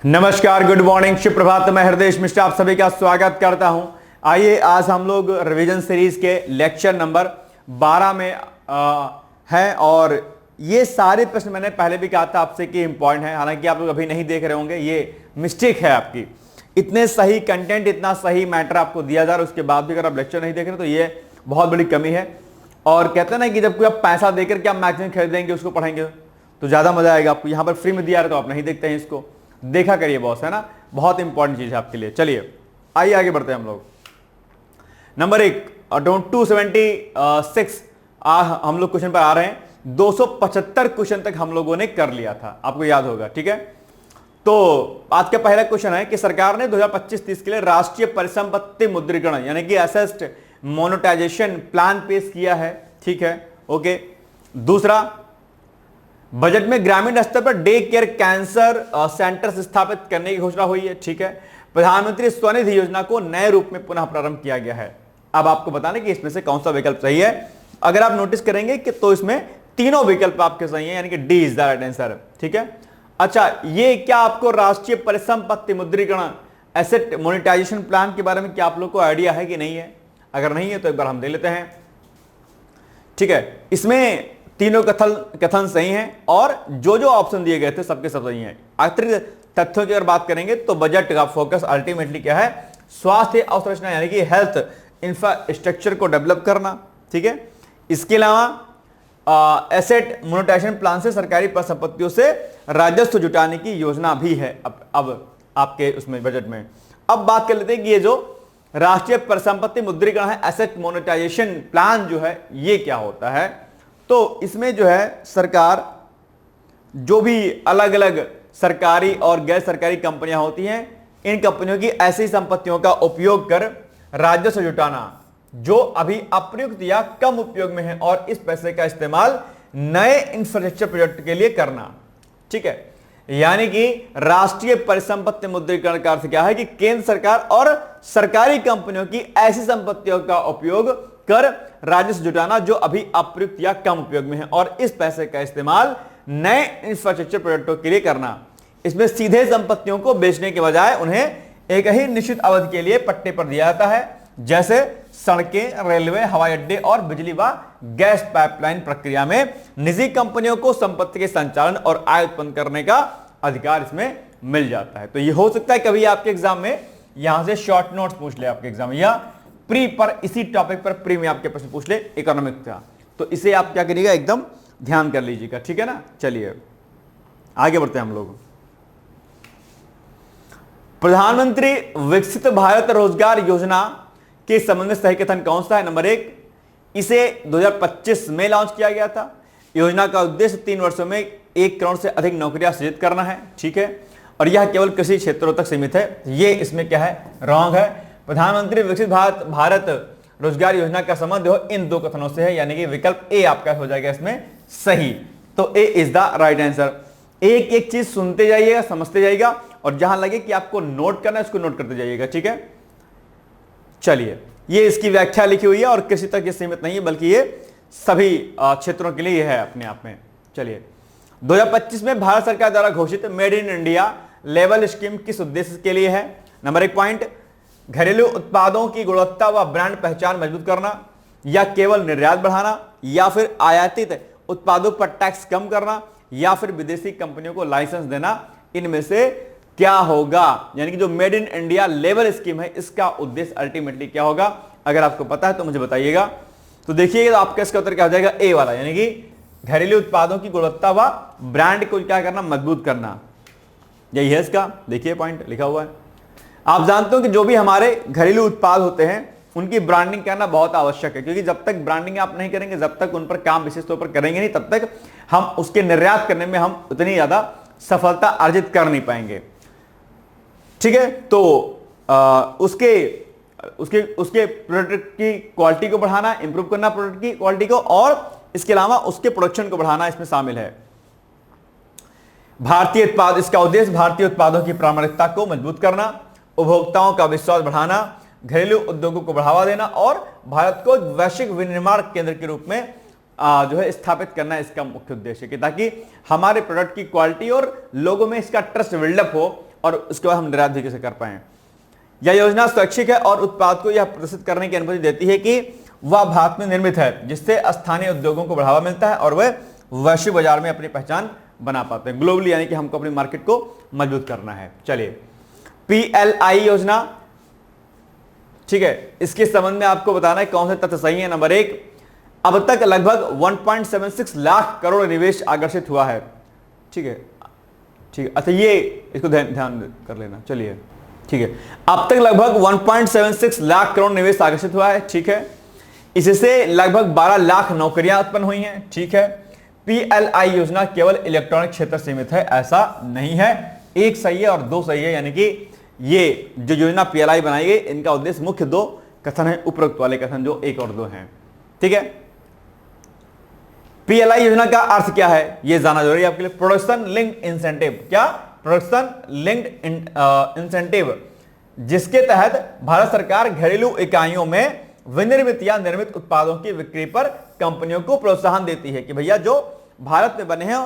नमस्कार, good morning, शुभ प्रभात। मैं हृदय मिश्रा आप सभी का स्वागत करता हूं। आइए आज हम लोग रिवीजन सीरीज के लेक्चर नंबर 12 में हैं और ये सारे प्रश्न मैंने पहले भी कहा था आपसे कि इंपॉर्टेंट है। हालांकि आप लोग अभी नहीं देख रहे होंगे, ये मिस्टेक है आपकी। इतने सही कंटेंट, इतना सही मैटर आपको दिया जा रहा है, उसके बाद भी अगर आप लेक्चर नहीं देख रहे तो ये बहुत बड़ी कमी है। और कहते हैं ना कि जब कोई आप पैसा देकर के आप मैगजीन खरीदेंगे, उसको पढ़ेंगे तो ज्यादा मजा आएगा आपको। यहां पर फ्री में दिया रहा तो आप नहीं देखते हैं, इसको देखा करिए बॉस, है ना। बहुत इंपॉर्टेंट चीज है आपके लिए। चलिए आइए आगे बढ़ते हैं हम लोग। नंबर 1 276 हम लोग क्वेश्चन पर आ रहे हैं। 275 क्वेश्चन तक हम लोगों ने कर लिया था, आपको याद होगा, ठीक है। तो आज का पहला क्वेश्चन है कि सरकार ने 2025-30 के लिए राष्ट्रीय परिसंपत्ति मुद्रीकरण यानी कि असेस्ट मोनेटाइजेशन प्लान पेश किया है, ठीक है, ओके। दूसरा, बजट में ग्रामीण स्तर per day care cancer centre स्थापित करने की घोषणा हुई है, ठीक है। प्रधानमंत्री स्वनिधि योजना को नए रूप में पुनः प्रारंभ किया गया है। अब आपको बताना कि इसमें से कौन सा विकल्प सही है। अगर आप नोटिस करेंगे कि तो इसमें तीनों विकल्प आपके सही हैं, यानी कि D is the right answer, ठीक है। अच्छा, ये क्या आपको राष्ट्रीय परिसंपत्ति मुद्रीकरण एसेट मोनेटाइजेशन प्लान के बारे में क्या आप लोग को आइडिया है कि नहीं है? अगर नहीं है तो एक बार हम देख लेते हैं, ठीक है। इसमें तीनों कथन सही हैं और जो जो ऑप्शन दिए गए थे सबके सब सही हैं। अतिरिक्त तथ्यों की अगर बात करेंगे तो बजट का फोकस अल्टीमेटली क्या है? स्वास्थ्य अवसंरचना यानी कि हेल्थ इंफ्रास्ट्रक्चर को डेवलप करना, ठीक है। इसके अलावा एसेट मोनेटाइजेशन प्लान से सरकारी परिसंपत्तियों से राजस्व जुटाने की योजना भी है अब आपके उसमें बजट में। अब बात कर लेते हैं कि ये जो राष्ट्रीय परिसंपत्ति मुद्रीकरण है, एसेट मोनेटाइजेशन प्लान जो है, ये क्या होता है? तो इसमें जो है सरकार जो भी अलग अलग सरकारी और गैर सरकारी कंपनियां होती हैं, इन कंपनियों की ऐसी संपत्तियों का उपयोग कर राजस्व जुटाना जो अभी अप्रयुक्त या कम उपयोग में है और इस पैसे का इस्तेमाल नए इंफ्रास्ट्रक्चर प्रोजेक्ट के लिए करना, ठीक है। यानी कि राष्ट्रीय परिसंपत्ति मुद्रीकरण का अर्थ क्या है कि केंद्र सरकार और सरकारी कंपनियों की ऐसी संपत्तियों का उपयोग कर राजस्व जुटाना जो अभी अप्रयुक्त या कम उपयोग में है और इस पैसे का इस्तेमाल नए इंफ्रास्ट्रक्चर प्रोजेक्टों के लिए करना। इसमें सीधे संपत्तियों को बेचने के बजाय उन्हें एक ही निश्चित अवधि के लिए पट्टे पर दिया जाता है, जैसे सड़कें, रेलवे, हवाई अड्डे और बिजली व गैस पाइपलाइन प्रक्रिया में निजी कंपनियों को संपत्ति के संचालन और आय उत्पन्न करने का अधिकार इसमें मिल जाता है। तो यह हो सकता है कभी आपके एग्जाम में यहां से शॉर्ट नोट्स पूछ ले आपके एग्जाम में, या प्री पर इसी टॉपिक पर प्री में आपके प्रश्न पूछ ले इकोनॉमिक का, तो इसे आप क्या करिएगा, एकदम ध्यान कर लीजिएगा, ठीक है ना। चलिए आगे बढ़ते हैं हम लोग। प्रधानमंत्री विकसित भारत रोजगार योजना के संबंध में सही कथन कौन सा है? नंबर 1, इसे 2025 में लॉन्च किया गया था। योजना का उद्देश्य 3 वर्षों में 1 करोड़ से अधिक नौकरियां सृजित करना है, ठीक है, और यह केवल कृषि क्षेत्रों तक सीमित है। ये इसमें क्या है? रॉन्ग है। प्रधानमंत्री विकसित भारत रोजगार योजना का संबंध हो इन दो कथनों से है, यानी कि विकल्प ए आपका हो जाएगा इसमें सही। तो A is the right answer. एक एक चीज सुनते जाइएगा, समझते जाइएगा और जहां लगे कि आपको नोट करना है उसको नोट करते जाइएगा, ठीक है। चलिए, ये इसकी व्याख्या लिखी हुई है और कृषि तक ये सीमित नहीं है, बल्कि ये सभी क्षेत्रों के लिए ये है अपने आप में। चलिए, 2025 में भारत सरकार द्वारा घोषित made in India level scheme किस उद्देश्य के लिए है? नंबर 1 पॉइंट, घरेलू उत्पादों की गुणवत्ता व ब्रांड पहचान मजबूत करना, या केवल निर्यात बढ़ाना, या फिर आयातित उत्पादों पर टैक्स कम करना, या फिर विदेशी कंपनियों को लाइसेंस देना। इनमें से क्या होगा? यानी कि जो made in India level scheme है, इसका उद्देश्य अल्टीमेटली क्या होगा? अगर आपको पता है तो मुझे बताइएगा। तो देखिएगा, तो आपका इसका उत्तर क्या हो जाएगा? ए वाला, यानी कि घरेलू उत्पादों की गुणवत्ता व ब्रांड को क्या करना? मजबूत करना। यही है इसका, देखिए पॉइंट लिखा हुआ है। आप जानते हो कि जो भी हमारे घरेलू उत्पाद होते हैं उनकी ब्रांडिंग करना बहुत आवश्यक है, क्योंकि जब तक ब्रांडिंग आप नहीं करेंगे, जब तक उन पर काम विशेष तौर पर करेंगे नहीं, तब तक हम उसके निर्यात करने में हम उतनी ज्यादा सफलता अर्जित कर नहीं पाएंगे, ठीक है। तो उसके प्रोडक्ट की क्वालिटी को बढ़ाना, इंप्रूव करना प्रोडक्ट की क्वालिटी को, और इसके अलावा उसके प्रोडक्शन को बढ़ाना इसमें शामिल है। भारतीय उत्पाद, इसका उद्देश्य भारतीय उत्पादों की प्रामाणिकता को मजबूत करना, उपभोक्ताओं का विश्वास बढ़ाना, घरेलू उद्योगों को बढ़ावा देना और भारत को वैश्विक विनिर्माण केंद्र के रूप में जो है स्थापित करना इसका मुख्य उद्देश्य है, कि ताकि हमारे प्रोडक्ट की क्वालिटी और लोगों में इसका ट्रस्ट बिल्डअप हो और उसके बाद हम निर्यात भी कैसे कर पाए। यह योजना स्वैच्छिक है और उत्पाद को यह प्रदर्शित करने की अनुमति देती है कि वह भारत में निर्मित है, जिससे स्थानीय उद्योगों को बढ़ावा मिलता है और वह वैश्विक बाजार में अपनी पहचान बना पाते हैं ग्लोबली, यानी कि हमको अपनी मार्केट को मजबूत करना है। चलिए, PLI योजना, ठीक है, इसके संबंध में आपको बताना है कौन से तथ्य सही है। नंबर 1, अब तक लगभग 1.76 लाख करोड़ निवेश आकर्षित हुआ है। ठीक है, ठीक है, अच्छा ये इसको ध्यान कर लेना। चलिए, ठीक है, अब तक लगभग 1.76 लाख करोड़ निवेश आकर्षित हुआ है। ठीक है, इससे लगभग 12 लाख नौकरियां उत्पन्न हुई हैं। ठीक है, PLI योजना केवल इलेक्ट्रॉनिक क्षेत्र सीमित है, ऐसा नहीं है। एक सही है और दो सही है, यानी कि ये जो योजना PLI बनाई गई, इनका उद्देश्य मुख्य 2 कथन है, उपरोक्त वाले कथन जो 1 और 2 हैं। ठीक है, PLI योजना का अर्थ क्या है ये जानना जरूरी है आपके लिए। प्रोडक्शन लिंक्ड इंसेंटिव, क्या? प्रोडक्शन लिंक्ड इंसेंटिव, जिसके तहत भारत सरकार घरेलू इकाइयों में विनिर्मित या निर्मित उत्पादों की बिक्री पर कंपनियों को प्रोत्साहन देती है कि भैया जो भारत में बने हैं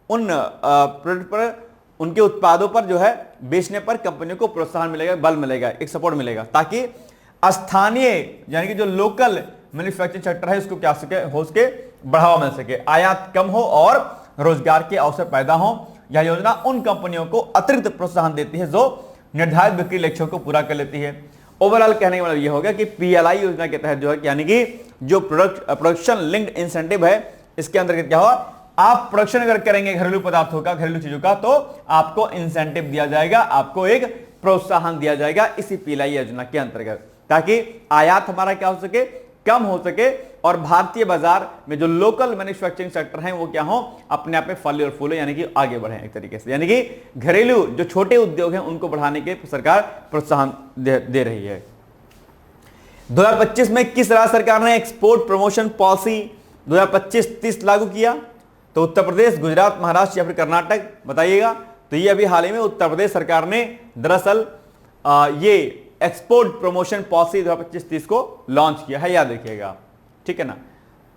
उन प्रोडक्ट पर, उनके उत्पादों पर जो है बेचने पर कंपनियों को प्रोत्साहन मिलेगा, बल मिलेगा, एक सपोर्ट मिलेगा, ताकि स्थानीय यानी कि जो लोकल मैन्युफैक्चरिंग सेक्टर है उसको क्या हो सके, बढ़ावा मिल सके, आयात कम हो और रोजगार के अवसर पैदा हो। यह योजना उन कंपनियों को अतिरिक्त प्रोत्साहन देती है जो निर्धारित बिक्री लक्ष्यों को पूरा कर लेती है। ओवरऑल कहने का मतलब यह हो गया कि PLI योजना के तहत जो है, यानी कि जो प्रोडक्शन लिंक्ड इंसेंटिव है, इसके अंतर्गत क्या होगा, आप प्रोडक्शन अगर करेंगे घरेलू पदार्थों का, घरेलू चीजों का, तो आपको इंसेंटिव दिया जाएगा, आपको एक प्रोत्साहन दिया जाएगा इसी PLI योजना के अंतर्गत, ताकि आयात हमारा क्या हो सके, कम हो सके और भारतीय बाजार में जो लोकल मैन्युफैक्चरिंग सेक्टर हैं वो क्या हो, अपने आप में फले और फूले, यानी कि आगे बढ़े एक तरीके से, यानी कि घरेलू जो छोटे उद्योग हैं उनको बढ़ाने के सरकार प्रोत्साहन दे रही है। 2025 में किस राज्य सरकार ने एक्सपोर्ट प्रमोशन पॉलिसी 2025-30 लागू किया? तो उत्तर प्रदेश, गुजरात, महाराष्ट्र या फिर कर्नाटक, बताइएगा। तो ये अभी हाल ही में उत्तर प्रदेश सरकार ने दरअसल ये एक्सपोर्ट प्रमोशन पॉलिसी 2025-30 को लॉन्च किया है, याद रखिएगा, ठीक है ना।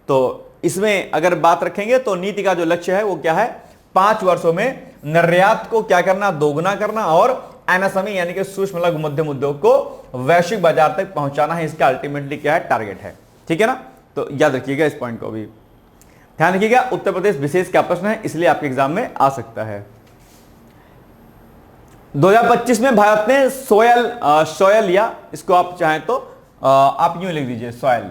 तो इसमें अगर बात रखेंगे तो नीति का जो लक्ष्य है वो क्या है, 5 वर्षों में निर्यात को क्या करना, दोगुना करना और MSME यानी कि सूक्ष्म लघु मध्यम उद्योग को वैश्विक बाजार तक पहुंचाना है। इसका अल्टीमेटली क्या है, टारगेट है, ठीक है ना। तो याद रखिएगा इस पॉइंट को भी ध्यान रखिएगा। उत्तर प्रदेश विशेष का प्रश्न है, इसलिए आपके एग्जाम में आ सकता है। 2025 में भारत ने सोयल या इसको आप चाहें तो आप यूं लिख दीजिए, soil,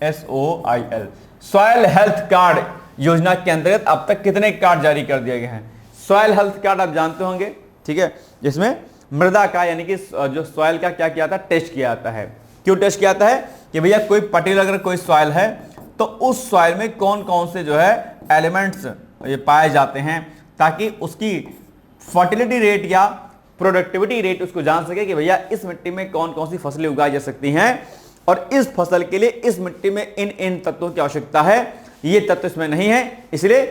SOIL, soil health card योजना के अंतर्गत अब तक कितने कार्ड जारी कर दिए गए हैं। सॉयल हेल्थ कार्ड आप जानते होंगे, ठीक है, जिसमें मृदा का यानी कि जो सॉयल का क्या किया जाता है, टेस्ट किया जाता है। क्यों टेस्ट किया जाता है कि भैया कोई पर्टिकुलर अगर कोई सॉयल है तो उस सॉयल में कौन कौन से जो है एलिमेंट्स ये पाए जाते हैं, ताकि उसकी फर्टिलिटी रेट या प्रोडक्टिविटी रेट उसको जान सके कि भैया इस मिट्टी में कौन कौन सी फसलें उगाई जा सकती हैं और इस फसल के लिए इस मिट्टी में इन इन तत्वों की आवश्यकता है, ये तत्व इसमें नहीं है, इसलिए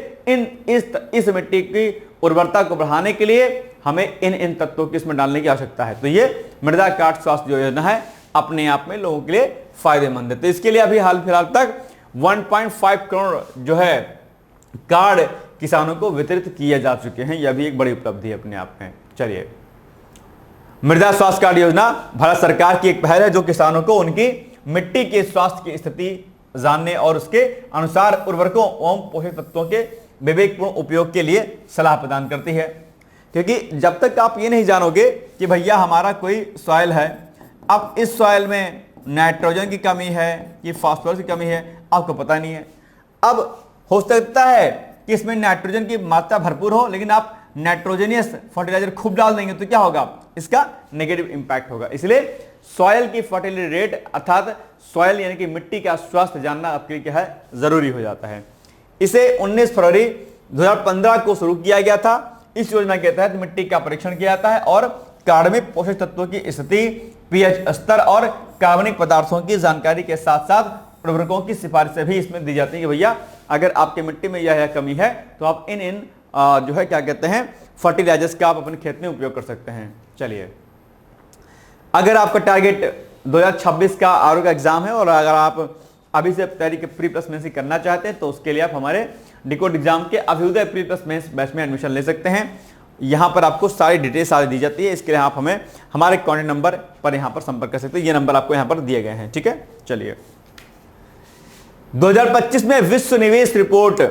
इस मिट्टी की उर्वरता को बढ़ाने के लिए हमें इन इन तत्वों की इसमें डालने की आवश्यकता है। तो ये मृदा कार्ड स्वास्थ्य योजना है, अपने आप में लोगों के लिए फायदेमंद है। तो इसके लिए अभी हाल फिलहाल तक 1.5 करोड़ जो है कार्ड किसानों को वितरित किए जा चुके हैं। यह भी एक बड़ी उपलब्धि है अपने आप में। चलिए, मृदा स्वास्थ्य कार्ड योजना भारत सरकार की एक पहल है जो किसानों को उनकी मिट्टी के स्वास्थ्य की स्थिति जानने और उसके अनुसार उर्वरकों एवं पोषक तत्वों के विवेकपूर्ण उपयोग के लिए सलाह प्रदान करती है। क्योंकि जब तक आप ये नहीं जानोगे कि भैया हमारा कोई सॉइल है, अब इस सॉइल में नाइट्रोजन की कमी है कि फास्फोरस की कमी है, आपको पता नहीं है। अब हो सकता है कि इसमें नाइट्रोजन की मात्रा भरपूर हो, लेकिन आप नाइट्रोजनियस फर्टिलाइजर खूब डाल देंगे तो क्या होगा, इसका नेगेटिव इंपैक्ट होगा। इसलिए सॉइल की फर्टिलिटी रेट अर्थात सॉइल यानी कि मिट्टी का स्वास्थ्य जानना आपके लिए क्या है, जरूरी हो जाता है। इसे 19 फरवरी 2015 को शुरू किया गया था। इस योजना के तहत मिट्टी का परीक्षण किया जाता है और कार्ड में पोषक तत्वों की स्थिति, पीएच स्तर और कार्बनिक पदार्थों की जानकारी के साथ साथ उर्वरकों की सिफारिशें भी इसमें दी जाती है कि भैया अगर आपके मिट्टी में यह कमी है तो आप इन जो है क्या कहते हैं फर्टिलाइजर्स का आप अपने खेत में उपयोग कर सकते हैं। चलिए, अगर आपका टारगेट 2026 का आरओ का एग्जाम है और अगर आप अभी से तैयारी के प्री प्लस मेंस करना चाहते हैं तो उसके लिए आप हमारे डिकोड एग्जाम के Abhyudaya pre plus mains batch में एडमिशन ले सकते हैं। यहां पर आपको सारी डिटेल सारी दी जाती है। इसके लिए आप हमें हमारे कॉन्टैक्ट नंबर पर यहां पर संपर्क कर सकते हैं। ये नंबर आपको यहां पर दिए गए हैं, ठीक है। चलिए 2025 में विश्व निवेश रिपोर्ट,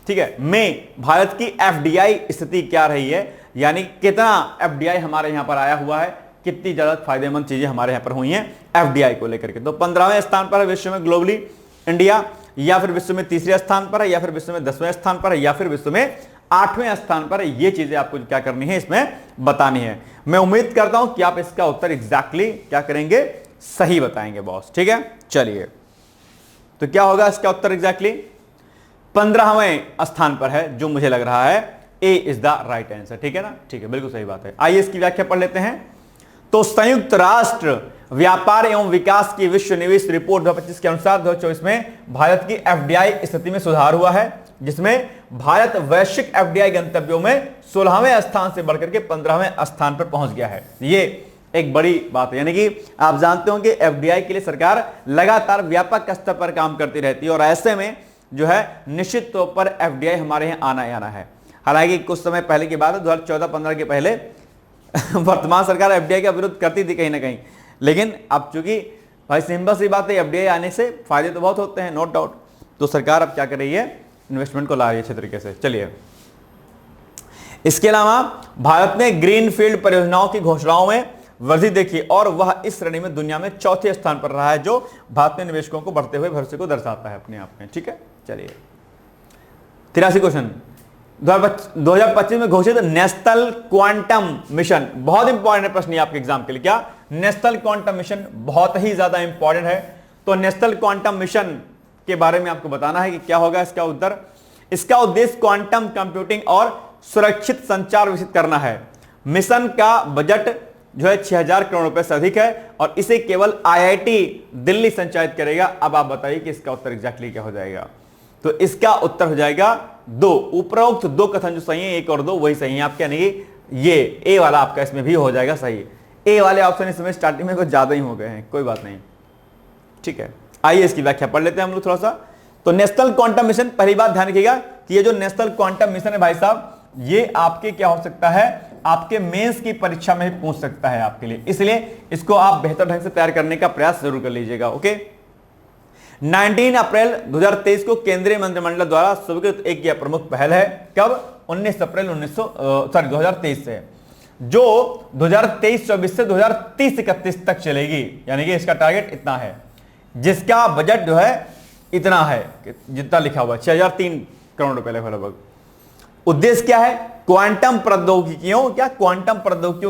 ठीक है, में भारत की एफडीआई स्थिति क्या रही है, यानी कितना एफडीआई हमारे यहां पर आया हुआ है, कितनी ज्यादा फायदेमंद चीजें हमारे यहां पर हुई हैं एफडीआई को लेकर के। तो 15वें स्थान पर है विश्व में ग्लोबली इंडिया, या फिर विश्व में तीसरे स्थान पर है, या फिर विश्व में 10वें स्थान पर है, या फिर विश्व में 8वें स्थान पर है। ये चीजें आपको क्या करनी है, इसमें बतानी है। मैं उम्मीद करता हूं कि आप इसका उत्तर एग्जैक्टली क्या करेंगे, सही बताएंगे बॉस, ठीक है। चलिए तो क्या होगा इसका उत्तर एग्जैक्टली 15वें स्थान पर है, जो मुझे लग रहा है ए इज द राइट आंसर, ठीक है ना, ठीक है, बिल्कुल सही बात है। आइए इसकी व्याख्या पढ़ लेते हैं। तो संयुक्त राष्ट्र व्यापार एवं विकास की विश्व निवेश रिपोर्ट 2025 के अनुसार 2024 में भारत की एफडीआई स्थिति में सुधार हुआ है, जिसमें भारत वैश्विक एफडीआई गंतव्यों में 16वें स्थान से बढ़कर के 15वें स्थान पर पहुंच गया है। ये एक बड़ी बात है, यानी कि आप जानते हो कि एफडीआई के लिए सरकार लगातार व्यापक स्तर पर काम करती रहती है, और ऐसे में जो है निश्चित तौर पर एफडीआई हमारे यहाँ आना ही आना है। हालांकि कुछ समय पहले की बात है, 2014-15 के पहले वर्तमान सरकार एफडीआई का विरोध करती थी कहीं ना कहीं, लेकिन अब चूंकि भाई सिंपल सी बात है, एफडीआई आने से फायदे तो बहुत होते हैं, नो डाउट। तो सरकार अब क्या कर रही है, इन्वेस्टमेंट को ला रही है अच्छे तरीके से। चलिए इसके अलावा भारत ने ग्रीन फील्ड परियोजनाओं की घोषणाओं में वृद्धि देखी, और वह इस श्रेणी में दुनिया में चौथे स्थान पर रहा है, जो भारत में निवेशकों को बढ़ते हुए भरोसे को दर्शाता है अपने आप में, ठीक है। चलिए 83 क्वेश्चन, 2025 में घोषित नेशनल क्वांटम मिशन, बहुत इंपॉर्टेंट प्रश्न है आपके एग्जाम के लिए। क्या नेशनल क्वांटम मिशन बहुत ही ज्यादा इंपॉर्टेंट है। तो नेशनल क्वांटम मिशन के बारे में आपको बताना है कि क्या होगा इसका उत्तर। इसका उद्देश्य क्वांटम कंप्यूटिंग और सुरक्षित संचार विकसित करना है। मिशन का बजट जो है 6000 करोड़ रुपए से अधिक है, और इसे केवल आईआईटी दिल्ली संचालित करेगा। अब आप बताइए कि इसका उत्तर एग्जैक्टली क्या हो जाएगा। तो इसका उत्तर हो जाएगा 2। उपरोक्त 2 कथन जो सही है, 1 और 2 वही सही है आपके, यानी कि ये ए वाला आपका इसमें भी हो जाएगा सही। ए वाले ऑप्शन इसमें स्टार्टिंग में कुछ ज्यादा ही हो गए हैं, कोई बात नहीं, ठीक है। आइए इसकी व्याख्या पढ़ लेते हैं हम लोग थोड़ा सा। तो नेशनल क्वांटम मिशन, पहली बात ध्यान रखिएगा कि ये जो नेशनल क्वांटम मिशन है भाई साहब, ये आपके क्या हो सकता है, आपके मेंस की परीक्षा में भी पूछ सकता है आपके लिए, इसलिए इसको आप बेहतर ढंग से तैयार करने का प्रयास जरूर कर लीजिएगा। ओके, 19 अप्रैल 2023 को केंद्रीय मंत्रिमंडल द्वारा स्वीकृत एक यह प्रमुख पहल है। कब? 19 अप्रैल 2023 से, जो 2023-24 से 2030-31 तक चलेगी, यानी कि इसका टारगेट इतना है, जिसका बजट जो है इतना है जितना लिखा हुआ है, 6003 करोड़ रुपए लगभग। उद्देश्य क्या है? क्वांटम प्रौद्योगिकियों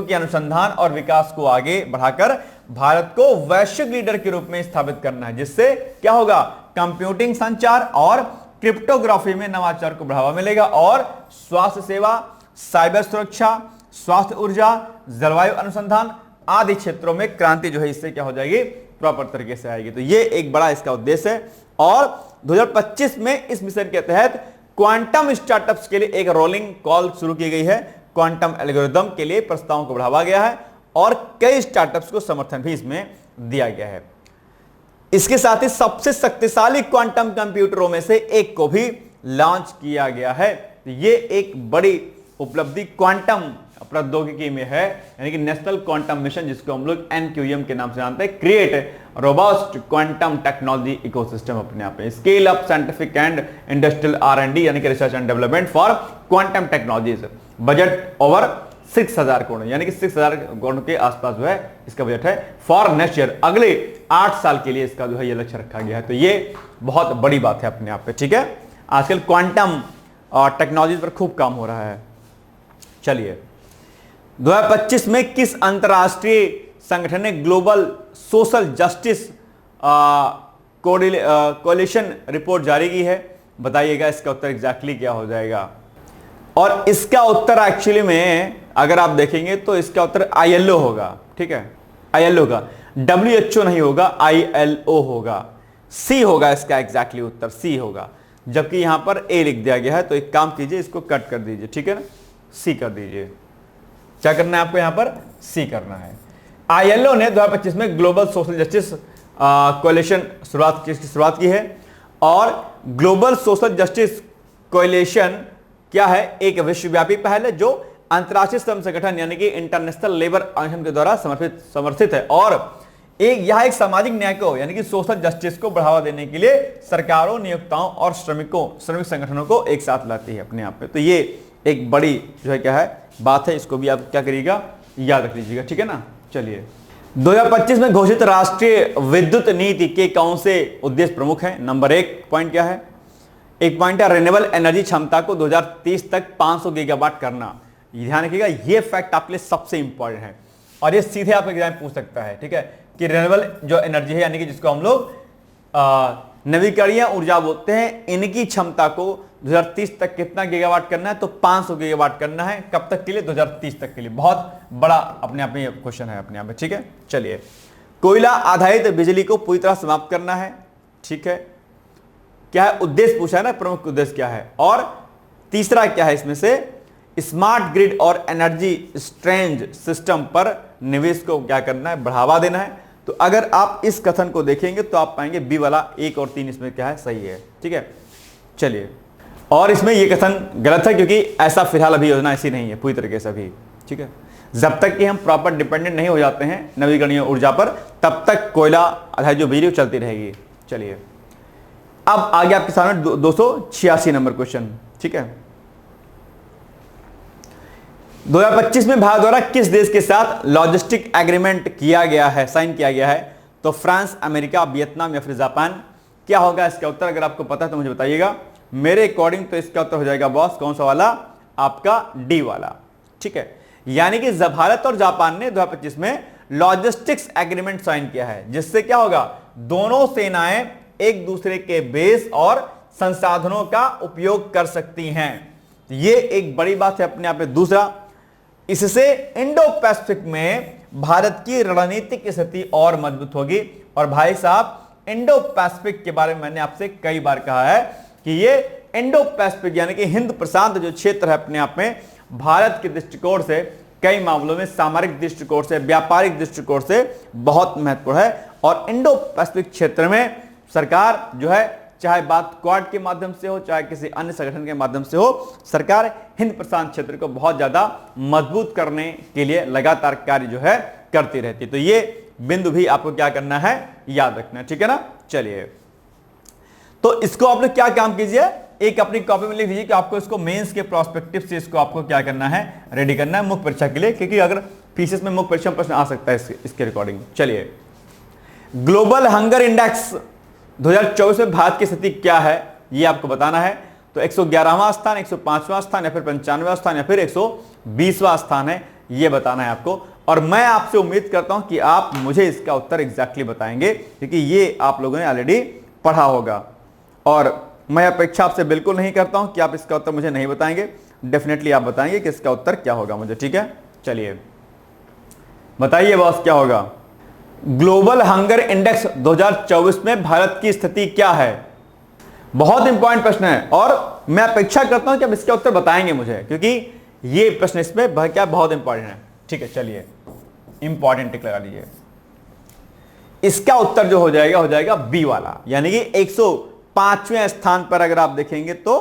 के अनुसंधान और विकास को आगे बढ़ाकर भारत को वैश्विक लीडर के रूप में स्थापित करना है, जिससे क्या होगा, कंप्यूटिंग, संचार और क्रिप्टोग्राफी में नवाचार को बढ़ावा मिलेगा, और स्वास्थ्य सेवा, साइबर सुरक्षा, स्वास्थ्य ऊर्जा, जलवायु अनुसंधान आदि क्षेत्रों में क्रांति जो है इससे क्या हो जाएगी, प्रॉपर तरीके से आएगी। तो ये एक बड़ा इसका उद्देश्य है। और 2025 में इस मिशन के तहत क्वांटम स्टार्टअप्स के लिए एक रोलिंग कॉल शुरू की गई है। क्वांटम एल्गोरिदम के लिए प्रस्तावों को बढ़ावा गया है, और कई स्टार्टअप्स को समर्थन भी इसमें दिया गया है। इसके साथ ही सबसे शक्तिशाली क्वांटम कंप्यूटरों में से एक को भी लॉन्च किया गया है। ये एक बड़ी उपलब्धि क्वांटम प्रौद्योगिकी में है, यानी कि नेशनल क्वांटम मिशन, जिसको हम लोग एनक्यूएम के नाम से जानते हैं, create robust quantum technology ecosystem अपने आप में, scale up scientific and industrial R&D यानी कि research and development for quantum technologies. Budget over 6000 crore, यानी कि 6000 करोड़ के आसपास जो है इसका बजट है फॉर नेक्स्ट ईयर, अगले 8 साल के लिए इसका जो है ये लक्ष्य रखा गया है। तो ये बहुत बड़ी बात है अपने आप पे, ठीक है। आजकल क्वांटम टेक्नोलॉजी पर खूब काम हो रहा है। चलिए 2025 में किस अंतरराष्ट्रीय संगठन ने ग्लोबल सोशल जस्टिस कोalition रिपोर्ट जारी की है? बताइएगा इसका उत्तर एग्जैक्टली क्या हो जाएगा। और इसका उत्तर एक्चुअली में अगर आप देखेंगे तो इसका उत्तर ILO होगा, ठीक है, ILO होगा, WHO नहीं होगा, ILO होगा, C होगा इसका एग्जैक्टली उत्तर, C होगा, जबकि यहां पर A लिख दिया गया है। तो एक काम कीजिए, इसको कट कर दीजिए, ठीक है ना, C कर दीजिए। क्या करना है आपको, यहां पर C करना है। ILO ने 2025 में ग्लोबल सोशल जस्टिस कोalition शुरुआत की है, और ग्लोबल सोशल जस्टिस कोalition क्या है, एक विश्वव्यापी पहल है जो अंतर्राष्ट्रीय श्रम संगठन यानी कि इंटरनेशनल लेबर ऑर्गेनाइजेशन के द्वारा समर्थित है और यह एक सामाजिक न्याय को यानी कि सोशल जस्टिस को बढ़ावा देने के लिए सरकारों, नियोक्ताओं और श्रमिक संगठनों को एक साथ लाती है अपने आप में। तो ये एक बड़ी जो है क्या है बात है, इसको भी आप क्या करिएगा, याद रख लीजिएगा, ठीक है ना। चलिए, 2025 में घोषित राष्ट्रीय विद्युत नीति के कौन से उद्देश्य प्रमुख हैं? नंबर 1 पॉइंट क्या है? एक पॉइंट है रिन्यूएबल एनर्जी क्षमता को 2030 तक 500 गीगावाट करना। ध्यान रखिएगा, ये फैक्ट आपके लिए सबसे इंपॉर्टेंट है और ये सीधे आप एग्जाम पूछ सकता है, ठीक है, कि रिन्यूएबल जो एनर्जी है यानी कि जिसको हम लोग नवीकरणीय ऊर्जा बोलते हैं, इनकी क्षमता को 2030 तक कितना गीगावाट करना है? तो 500 गीगावाट करना है। कब तक के लिए? 2030 तक के लिए। बहुत बड़ा अपने आप में क्वेश्चन है अपने आप में, ठीक है। चलिए, कोयला आधारित बिजली को पूरी तरह समाप्त करना है, ठीक है। क्या है उद्देश्य पूछा है ना, प्रमुख उद्देश्य क्या है? और तीसरा क्या है इसमें से? स्मार्ट ग्रिड और एनर्जी स्टोरेज सिस्टम पर निवेश को क्या करना है? बढ़ावा देना है। तो अगर आप इस कथन को देखेंगे तो आप पाएंगे बी वाला 1 और 3 इसमें क्या है, सही है, ठीक है। चलिए, और इसमें यह कथन गलत है क्योंकि ऐसा फिलहाल अभी योजना ऐसी नहीं है पूरी तरीके से अभी, ठीक है। जब तक कि हम प्रॉपर डिपेंडेंट नहीं हो जाते हैं नवीकरणीय ऊर्जा पर, तब तक कोयला आधारित जो बिजली चलती रहेगी। चलिए, अब आगे आपके सामने 286 नंबर क्वेश्चन, ठीक है। 2025 में भारत द्वारा किस देश के साथ लॉजिस्टिक एग्रीमेंट किया गया है, साइन किया गया है? तो फ्रांस, अमेरिका, वियतनाम या फिर जापान? क्या होगा इसका उत्तर? अगर आपको पता है तो मुझे बताइएगा। मेरे अकॉर्डिंग तो इसका उत्तर हो जाएगा बॉस, कौन सा वाला? आपका डी वाला, ठीक है। यानी कि भारत और जापान ने 2025 में लॉजिस्टिक्स एग्रीमेंट साइन किया है, जिससे क्या होगा? दोनों सेनाएं एक दूसरे के बेस और संसाधनों का उपयोग कर सकती हैं। यह एक बड़ी बात है अपने आप में। दूसरा, इससे इंडो पैसिफिक में भारत की रणनीतिक स्थिति और मजबूत होगी। और भाई साहब, इंडो पैसिफिक के बारे में मैंने आपसे कई बार कहा है कि ये इंडो पैसिफिक यानी कि हिंद प्रशांत जो क्षेत्र है अपने आप में भारत के दृष्टिकोण से कई मामलों में सामरिक दृष्टिकोण से, व्यापारिक दृष्टिकोण से बहुत महत्वपूर्ण है। और इंडो पैसिफिक क्षेत्र में सरकार जो है, चाहे बात क्वाड के माध्यम से हो, चाहे किसी अन्य संगठन के माध्यम से हो, सरकार हिंद प्रशांत क्षेत्र को बहुत ज्यादा मजबूत करने के लिए लगातार कार्य जो है करती रहती है। तो ये बिंदु भी आपको क्या करना है, याद रखना है, ठीक है ना। चलिए, तो इसको आप लोग क्या काम कीजिए, एक अपनी कॉपी में लिख दीजिए कि आपको इसको मेंस के प्रोस्पेक्टिव से इसको आपको क्या करना है, रेडी करना है मुख्य परीक्षा के लिए, क्योंकि अगर पीसीएस में मुख्य परीक्षा प्रश्न आ सकता है इसके रिकॉर्डिंग। चलिए, ग्लोबल हंगर इंडेक्स 2024 में भारत की स्थिति क्या है, ये आपको बताना है। तो 111वां स्थान, 105वां स्थान या फिर 95वां स्थान या फिर 120वां स्थान है, ये बताना है आपको। और मैं आपसे उम्मीद करता हूं कि आप मुझे इसका उत्तर एग्जैक्टली बताएंगे, क्योंकि ये आप लोगों ने ऑलरेडी पढ़ा होगा। और मैं अपेक्षा आपसे बिल्कुल नहीं करता हूं कि आप इसका उत्तर मुझे नहीं बताएंगे, डेफिनेटली आप बताएंगे कि इसका उत्तर क्या होगा मुझे, ठीक है। चलिए, बताइए बॉस क्या होगा? ग्लोबल हंगर इंडेक्स 2024 में भारत की स्थिति क्या है? बहुत इंपॉर्टेंट प्रश्न है और मैं अपेक्षा करता हूं कि आप इसका उत्तर बताएंगे मुझे, क्योंकि ये प्रश्न इसमें क्या बहुत इंपॉर्टेंट है, ठीक है। चलिए, इंपॉर्टेंट टिक लगा लीजिए। इसका उत्तर जो हो जाएगा बी वाला, यानी कि 105वें स्थान पर अगर आप देखेंगे तो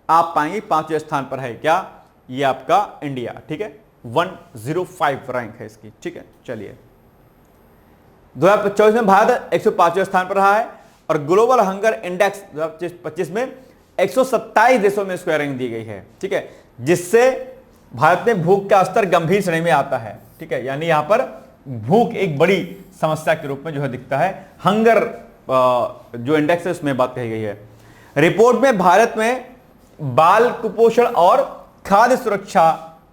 आप पाएंगे 5वें स्थान पर है क्या, ये आपका इंडिया, ठीक है। 105 रैंक है इसकी, ठीक है। चलिए, 2024 में भारत 105वें स्थान पर रहा है और ग्लोबल हंगर इंडेक्स 2025 में 127 देशों में इसको रैंक दी गई है, ठीक है, जिससे भारत में भूख का स्तर गंभीर श्रेणी में आता है, ठीक है। यानी यहां पर भूख एक बड़ी समस्या के रूप में जो है दिखता है। हंगर जो इंडेक्स है उसमें बात कही गई है। रिपोर्ट में भारत में बाल कुपोषण और खाद्य सुरक्षा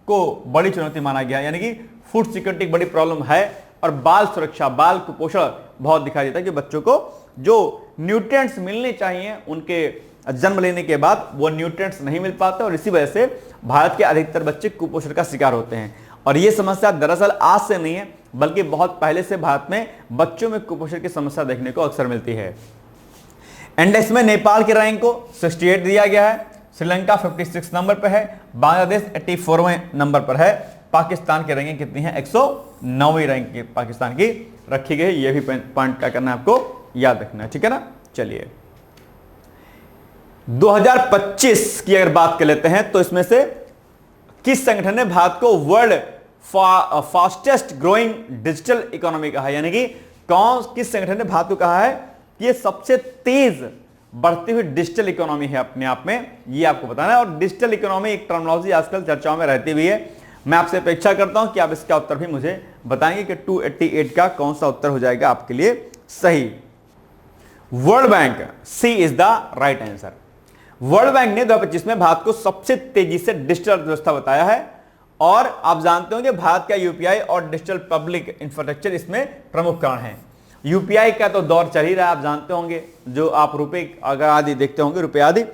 को बड़ी चुनौती माना गया, यानी कि फूड सिक्योरिटी बड़ी प्रॉब्लम है। और बाल सुरक्षा, बाल कुपोषण बहुत दिखाई देता है कि बच्चों को जो न्यूट्रिएंट्स मिलने चाहिए उनके जन्म लेने के बाद वो न्यूट्रिएंट्स नहीं मिल पाते और इसी वजह से भारत के अधिकतर बच्चे कुपोषण का शिकार होते हैं। और ये समस्या दरअसल आज से नहीं है, बल्कि बहुत पहले से भारत में बच्चों में कुपोषण की समस्या देखने को अक्सर मिलती है। इंडेक्स में नेपाल के रैंक को 68 दिया गया है, श्रीलंका 56 नंबर पर है, बांग्लादेश 84वें नंबर पर है, पाकिस्तान की रैंकिंग कितनी है? 109वीं रैंक की पाकिस्तान की रखी गई। ये भी पॉइंट क्या करना है आपको, याद रखना है, ठीक है ना। चलिए, 2025 की अगर बात कर लेते हैं तो इसमें से किस संगठन ने भारत को world fastest growing digital economy कहा है? यानी कि किस संगठन ने भारत को कहा है कि ये सबसे तेज बढ़ती हुई डिजिटल इकोनॉमी है अपने आप में, ये आपको बताना है। और डिजिटल इकोनॉमी एक टर्मिनोलॉजी आजकल चर्चाओं में रहती हुई है। मैं आपसे अपेक्षा करता हूं कि आप इसका उत्तर भी मुझे बताएंगे कि 288 का कौन सा उत्तर हो जाएगा आपके लिए सही। World Bank, C is the right answer. World Bank ने 2025 में भारत को सबसे तेजी से डिजिटल अर्थव्यवस्था बताया है। और आप जानते हो कि भारत का यूपीआई और डिजिटल पब्लिक इंफ्रास्ट्रक्चर इसमें प्रमुख कारण है। यूपीआई का तो दौर चल ही रहा है, आप जानते होंगे। जो आप रुपए अगर आदि देखते होंगे, रुपए आदि,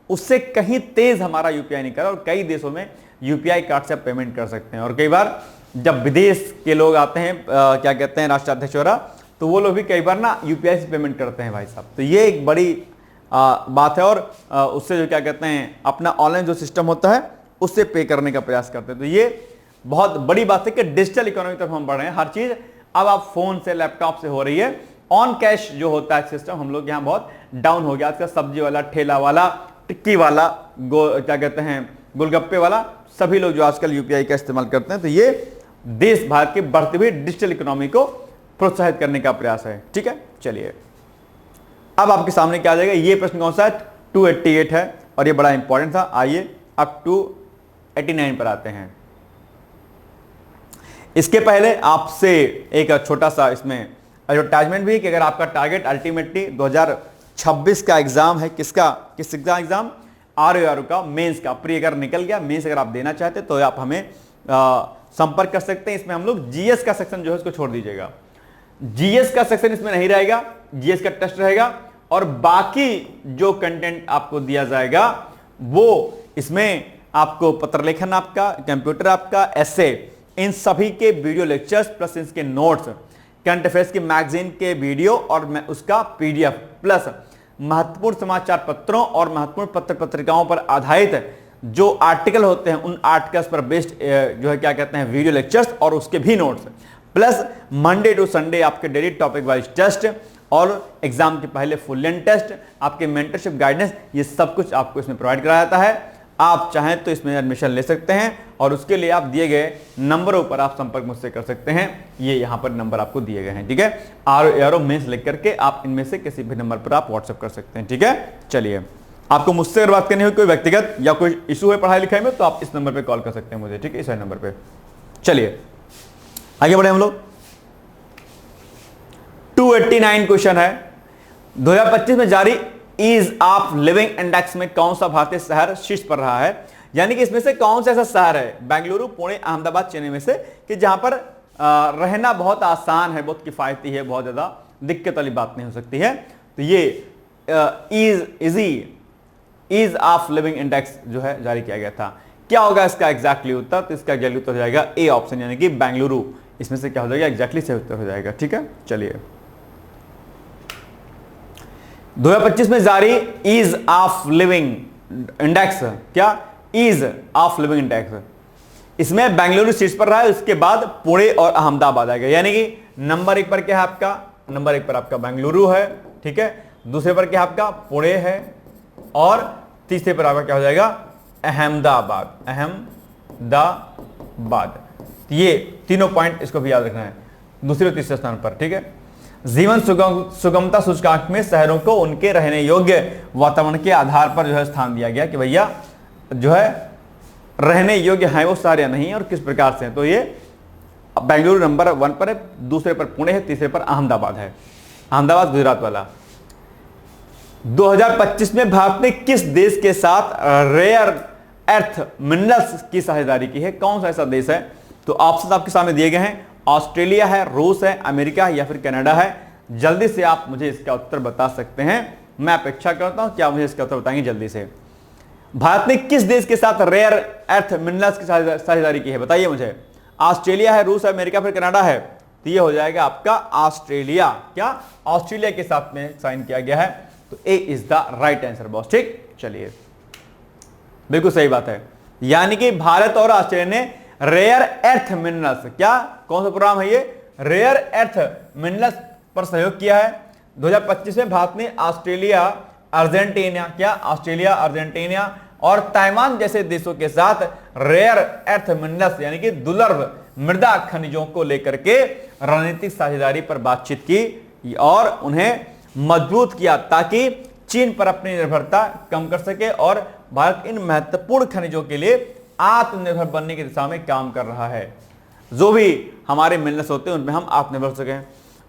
उससे कहीं तेज हमारा यूपीआई नहीं कर रहा। और कई देशों में यूपीआई कार्ड से पेमेंट कर सकते हैं। और कई बार जब विदेश के लोग आते हैं, क्या कहते हैं, राष्ट्राध्यक्ष वगैरह, तो वो लोग भी कई बार ना यूपीआई से पेमेंट करते हैं भाई साहब। तो ये एक बड़ी बात है। और उससे जो क्या कहते हैं, अपना ऑनलाइन जो सिस्टम होता है उससे पे करने का प्रयास करते हैं। तो ये बहुत बड़ी बात है कि डिजिटल इकोनॉमी तरफ हम बढ़ रहे हैं। हर चीज अब आप फोन से, लैपटॉप से हो रही है। ऑन कैश जो होता है सिस्टम, हम लोग यहाँ बहुत डाउन हो गया। आजकल सब्जी वाला, ठेला वाला, टिक्की वाला, क्या कहते हैं, गोलगप्पे वाला, सभी लोग जो आजकल यूपीआई का इस्तेमाल करते हैं। तो ये देश भारत की बढ़ती हुई डिजिटल इकोनॉमी को प्रोत्साहित करने का प्रयास है। ठीक है, चलिए अब आपके सामने क्या आ जाएगा। ये प्रश्न कौन सा है? 288 है और ये बड़ा इंपॉर्टेंट था। आइए अब 289 पर आते हैं। इसके पहले आपसे एक छोटा सा इसमें एडवर्टाइजमेंट भी है कि अगर आपका टारगेट अल्टीमेटली 2026 का एग्जाम है, किस एग्जाम, आरओ का, मेंस का, प्री अगर निकल गया, मेंस अगर आप देना चाहते तो आप हमें संपर्क कर सकते हैं। इसमें हम लोग जीएस का सेक्शन जो है उसको छोड़ दीजिएगा। जीएस का सेक्शन इसमें नहीं रहेगा, जीएस का टेस्ट रहेगा। और बाकी जो कंटेंट आपको दिया जाएगा वो इसमें आपको पत्र लेखन आपका, कंप्यूटर आपका, एसे, इन सभी के वीडियो लेक्चर्स प्लस इसके नोट्स, करंट अफेयर्स की मैगजीन के वीडियो और उसका पीडीएफ, प्लस महत्वपूर्ण समाचार पत्रों और महत्वपूर्ण पत्र पत्रिकाओं पर आधारित जो आर्टिकल होते हैं उन आर्टिकल्स पर बेस्ड जो है क्या कहते हैं वीडियो लेक्चर्स और उसके भी notes, plus Monday to Sunday आपके डेली टॉपिक वाइज टेस्ट और एग्जाम के पहले फुल लेंथ टेस्ट, आपके मेंटरशिप गाइडेंस, ये सब कुछ आपको इसमें प्रोवाइड कराया जाता है। आप चाहें तो इसमें एडमिशन ले सकते हैं और उसके लिए आप दिए गए नंबरों पर आप संपर्क मुझसे कर सकते हैं। ये यहां पर नंबर आपको दिए गए हैं। ठीक है, आरओ मेंस लिख करके आप इनमें से किसी भी नंबर पर आप व्हाट्सएप कर सकते हैं। ठीक है, चलिए आपको मुझसे अगर बात करनी हो, कोई व्यक्तिगत या कोई इशू है पढ़ाई लिखाई में, तो आप इस नंबर पर कॉल कर सकते हैं मुझे। ठीक है, इस नंबर पर। चलिए आगे बढ़े हम लोग। 289 क्वेश्चन है। 2025 में जारी ईज ऑफ लिविंग इंडेक्स में कौन सा भारतीय शहर शीर्ष पर रहा है? यानी कि इसमें से कौन सा ऐसा शहर है, बेंगलुरु, पुणे, अहमदाबाद, चेन्नई में से, कि जहां पर रहना बहुत आसान है, बहुत किफायती है, बहुत ज्यादा दिक्कत वाली बात नहीं हो सकती है। तो ये ईज ऑफ लिविंग इंडेक्स जो है जारी किया गया था। क्या होगा इसका एग्जैक्टली उत्तर? तो इसका एग्जैक्टली उत्तर हो जाएगा ए ऑप्शन, यानी कि बेंगलुरु। इसमें से क्या हो जाएगा? एग्जैक्टली सही उत्तर हो जाएगा। ठीक है, चलिए 2025 में जारी ईज ऑफ लिविंग इंडेक्स, क्या ईज ऑफ लिविंग इंडेक्स, इसमें बेंगलुरु शीर्ष पर रहा है। उसके बाद पुणे और अहमदाबाद आएगा। यानी कि नंबर 1 पर क्या है आपका? नंबर 1 पर आपका बेंगलुरु है। ठीक है, दूसरे पर क्या आपका? पुणे है। और तीसरे पर आपका क्या हो जाएगा? अहमदाबाद। ये तीनों पॉइंट इसको भी याद रखना है, दूसरे और तीसरे स्थान पर। ठीक है, जीवन सुगमता सूचकांक में शहरों को उनके रहने योग्य वातावरण के आधार पर जो है स्थान दिया गया कि भैया जो है रहने योग्य है वो शहर या नहीं है और किस प्रकार से है। तो ये बेंगलुरु नंबर 1 पर है, दूसरे पर पुणे है, तीसरे पर अहमदाबाद है। अहमदाबाद गुजरात वाला। 2025 में भारत ने किस देश के साथ रेयर अर्थ मिनरल्स की साझेदारी की है? कौन सा ऐसा देश है? तो ऑप्शन आपके सामने दिए गए हैं। ऑस्ट्रेलिया है, रूस है, अमेरिका है या फिर कनाडा है। जल्दी से आप मुझे इसका उत्तर बता सकते हैं। मैं अपेक्षा करता हूं कि आप मुझे इसका उत्तर बताएंगे जल्दी से। भारत ने किस देश के साथ रेयर अर्थ मिनरल्स की साझेदारी की है? बताइए मुझे। ऑस्ट्रेलिया है, रूस है, अमेरिका फिर कनाडा है। तो ये हो जाएगा आपका ऑस्ट्रेलिया। क्या ऑस्ट्रेलिया के साथ में साइन किया गया है? तो A is the right answer boss. ठीक, चलिए बिल्कुल सही बात है। यानी कि भारत और ऑस्ट्रेलिया ने रेयर अर्थ मिनरल्स, क्या कौन सा प्रोग्राम है ये? रेयर अर्थ मिनरल्स पर सहयोग किया है। 2025 में भारत ने ऑस्ट्रेलिया, अर्जेंटीना, क्या ऑस्ट्रेलिया, अर्जेंटीना और ताइवान जैसे देशों के साथ रेयर अर्थ मिनरल्स यानी कि दुर्लभ मृदा खनिजों को लेकर के रणनीतिक साझेदारी पर बातचीत की और उन्हें मजबूत किया ताकि चीन पर अपनी निर्भरता कम कर सके और भारत इन महत्वपूर्ण खनिजों के लिए आत्मनिर्भर बनने की दिशा में काम कर रहा है। जो भी हमारे मिनरल्स होते हैं उनमें हम आत्मनिर्भर हो सकें